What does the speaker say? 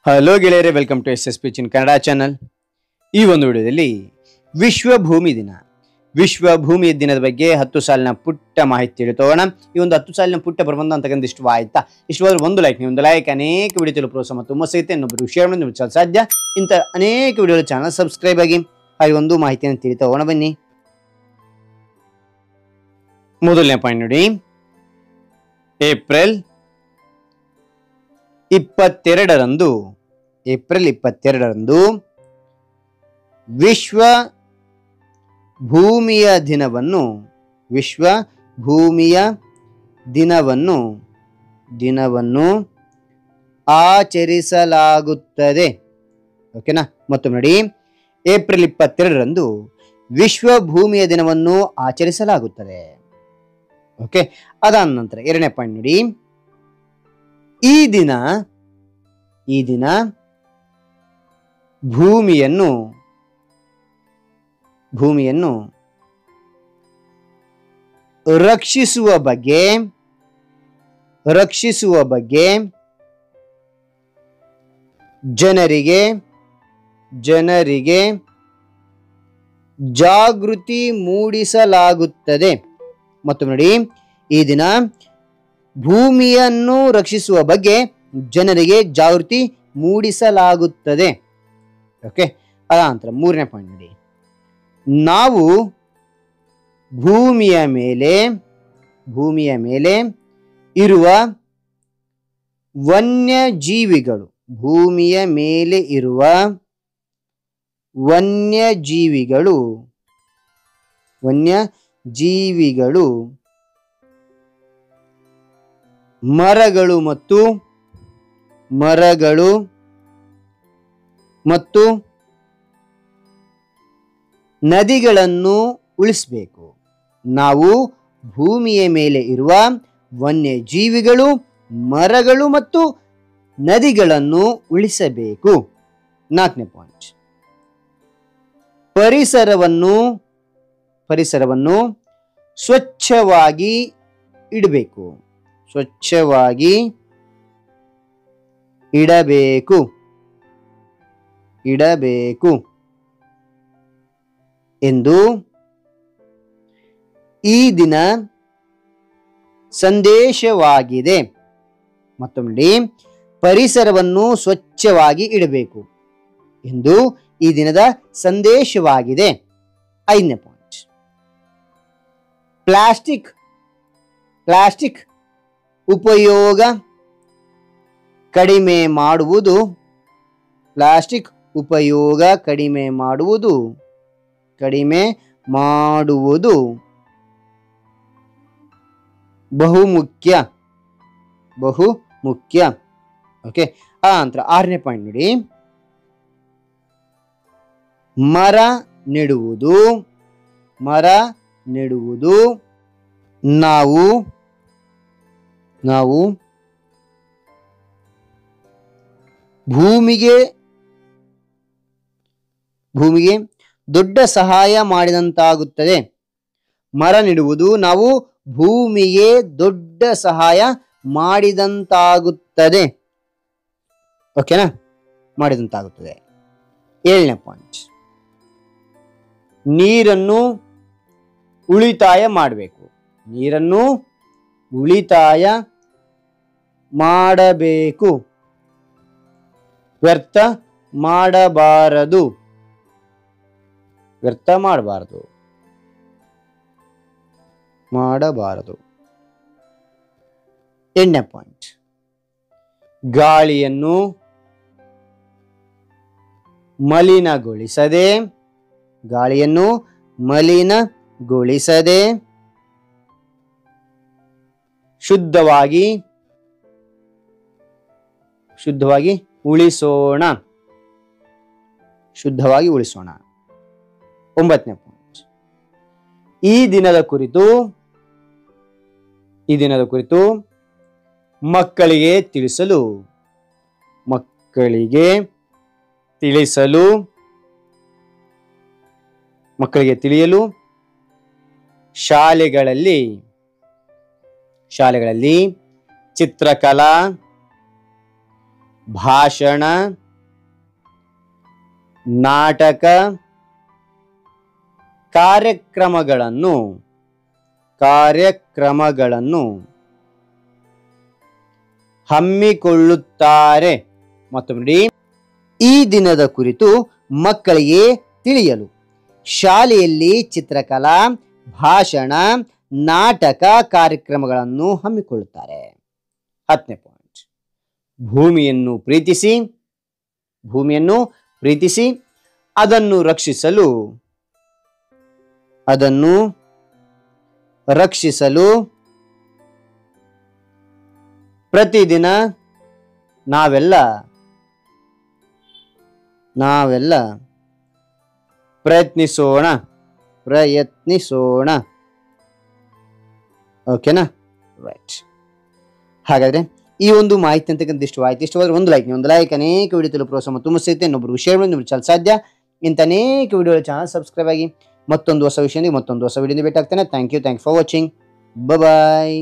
Hello ಗೆಳೆಯರೆ, welcome to S S P ಚಿನ್ Kannada channel. ಈ ಒಂದು ವಿಡಿಯೋದಲ್ಲಿ ವಿಶ್ವ ಭೂಮಿ ದಿನದ ಬಗ್ಗೆ 10 ಸಾಲಿನ ಪುಟ್ಟ ಮಾಹಿತಿ ತಿಳಿತೋಣ. ಈ ಒಂದು 10 ಸಾಲಿನ ಪುಟ್ಟ ಪ್ರಬಂಧ ಅಂತಕ್ಕಂಥ ಇಷ್ಟವಾಯ್ತಾ? ಇಷ್ಟವಾದ್ರೆ ಒಂದು ಲೈಕ್ ಅನೇಕ ವಿಡಿಯೋ ತಿಳಿದು ಪ್ರೋತ್ಸಾಹ ಮತ್ತು ಹುಮ್ಮಸ್ ಸಿಗುತ್ತೆ. ಇನ್ನೊಬ್ಬರು ಶೇರ್ ಮಾಡಿ ನಿಮಗೆ ಸಾಧ್ಯ. ಇಂಥ ಅನೇಕ ವಿಡಿಯೋ ಚಾನಲ್ ಸಬ್ಸ್ಕ್ರೈಬ್ ಆಗಿ ಹಾಗೆ ಒಂದು ಮಾಹಿತಿಯನ್ನು ತಿಳಿತೋಣ ಬನ್ನಿ. ಮೊದಲನೇ ಪಾಯಿಂಟ್ ನೋಡಿ, ಏಪ್ರಿಲ್ 22ರಂದು ವಿಶ್ವ ಭೂಮಿಯ ದಿನವನ್ನು ಆಚರಿಸಲಾಗುತ್ತದೆ. ಓಕೆನಾ? ಮತ್ತೊಮ್ಮೆ ನೋಡಿ, ಏಪ್ರಿಲ್ 22ರಂದು ವಿಶ್ವ ಭೂಮಿಯ ದಿನವನ್ನು ಆಚರಿಸಲಾಗುತ್ತದೆ. ಓಕೆ, ಅದಾದ ನಂತರ ಎರಡನೇ ಪಾಯಿಂಟ್ ನೋಡಿ, ಈ ದಿನ ಭೂಮಿಯನ್ನು ರಕ್ಷಿಸುವ ಬಗ್ಗೆ ಜನರಿಗೆ ಜಾಗೃತಿ ಮೂಡಿಸಲಾಗುತ್ತದೆ. ಮತ್ತು ನೋಡಿ, ಈ ದಿನ ಭೂಮಿಯನ್ನು ರಕ್ಷಿಸುವ ಬಗ್ಗೆ ಜನರಿಗೆ ಜಾಗೃತಿ ಮೂಡಿಸಲಾಗುತ್ತದೆ. ಓಕೆ, ಅದಾನಂತರ ಮೂರನೇ ಪಾಯಿಂಟ್ ನೋಡಿ, ನಾವು ಭೂಮಿಯ ಮೇಲೆ ಇರುವ ವನ್ಯಜೀವಿಗಳು ಮರಗಳು ಮತ್ತು ನದಿಗಳನ್ನು ಉಳಿಸಬೇಕು. ನಾವು ಭೂಮಿಯ ಮೇಲೆ ಇರುವ ವನ್ಯಜೀವಿಗಳು, ಮರಗಳು ಮತ್ತು ನದಿಗಳನ್ನು ಉಳಿಸಬೇಕು. ನಾಲ್ಕನೇ ಪಾಯಿಂಟ್, ಪರಿಸರವನ್ನು ಸ್ವಚ್ಛವಾಗಿ ಇಡಬೇಕು ಎಂದು ಈ ದಿನ ಸಂದೇಶವಾಗಿದೆ. ಮತ್ತೊಮ್ಮೆ, ಪರಿಸರವನ್ನು ಸ್ವಚ್ಛವಾಗಿ ಇಡಬೇಕು ಎಂದು ಈ ದಿನದ ಸಂದೇಶವಾಗಿದೆ. ಐದನೇ ಪಾಯಿಂಟ್, ಪ್ಲಾಸ್ಟಿಕ್ ಉಪಯೋಗ ಕಡಿಮೆ ಮಾಡುವುದು ಬಹುಮುಖ್ಯ. ಓಕೆ, ಆ ನಂತರ ಆರನೇ ಪಾಯಿಂಟ್ ನೋಡಿ, ಮರ ನೆಡುವುದು ನಾವು ಭೂಮಿಗೆ ದೊಡ್ಡ ಸಹಾಯ ಮಾಡಿದಂತಾಗುತ್ತದೆ. ಮರ ನೆಡುವುದು ನಾವು ಭೂಮಿಗೆ ದೊಡ್ಡ ಸಹಾಯ ಮಾಡಿದಂತಾಗುತ್ತದೆ. ಓಕೆನಾ? ಮಾಡಿದಂತಾಗುತ್ತದೆ. ಏಳನೇ ಪಾಯಿಂಟ್, ನೀರನ್ನು ಉಳಿತಾಯ ಮಾಡಬೇಕು. ವ್ಯರ್ಥ ಮಾಡಬಾರದು. ಎಂಟನೇ ಪಾಯಿಂಟ್, ಗಾಳಿಯನ್ನು ಮಲಿನಗೊಳಿಸದೆ ಶುದ್ಧವಾಗಿ ಉಳಿಸೋಣ. ಒಂಬತ್ತನೇ ಪಾಯಿಂಟ್, ಈ ದಿನದ ಕುರಿತು ಮಕ್ಕಳಿಗೆ ತಿಳಿಯಲು ಶಾಲೆಗಳಲ್ಲಿ ಚಿತ್ರಕಲಾ ಭಾಷಣ, ನಾಟಕ, ಕಾರ್ಯಕ್ರಮಗಳನ್ನು ಹಮ್ಮಿಕೊಳ್ಳುತ್ತಾರೆ. ಮತ್ತೊಮ್ಮೆ ಈ ದಿನದ ಕುರಿತು ಮಕ್ಕಳಿಗೆ ತಿಳಿಯಲು ಶಾಲೆಯಲ್ಲಿ ಚಿತ್ರಕಲಾ, ಭಾಷಣ, ನಾಟಕ ಕಾರ್ಯಕ್ರಮಗಳನ್ನು ಹಮ್ಮಿಕೊಳ್ಳುತ್ತಾರೆ. 10ನೇ ಪಾಯಿಂಟ್, ಭೂಮಿಯನ್ನು ಪ್ರೀತಿಸಿ ಅದನ್ನು ರಕ್ಷಿಸಲು ಪ್ರತಿದಿನ ನಾವೆಲ್ಲ ಪ್ರಯತ್ನಿಸೋಣ. ಓಕೆನಾ? ರೈಟ್. ಹಾಗಾದ್ರೆ ಈ ಒಂದು ಮಾಹಿತಿ ಅಂತಕ್ಕಂಥ ಇಷ್ಟವಾದ್ರೆ ಒಂದು ಲೈಕ್ ಅನೇಕ ವಿಡಿಯೋ ತಲುಪುವ ಪ್ರೋತ್ಸಾಹ ತುಂಬ ಸಿಗುತ್ತೆ. ಇನ್ನೊಬ್ರು ಶೇರ್ ಮಾಡಿ ನಿಮ್ಗೆ ಚಲ ಸಾಧ್ಯ. ಇಂಥ ಅನೇಕ ವಿಡಿಯೋ ಚಾನಲ್ ಸಬ್ಸ್ಕ್ರೈಬ್ ಆಗಿ ಮತ್ತೊಂದು ಹೊಸ ವಿಷಯದಿಂದ ಮತ್ತೊಂದು ಹೊಸ ವಿಡಿಯೋದಿಂದ ಭೇಟಿ ಆಗ್ತೇನೆ. Thank you for watching. Bye.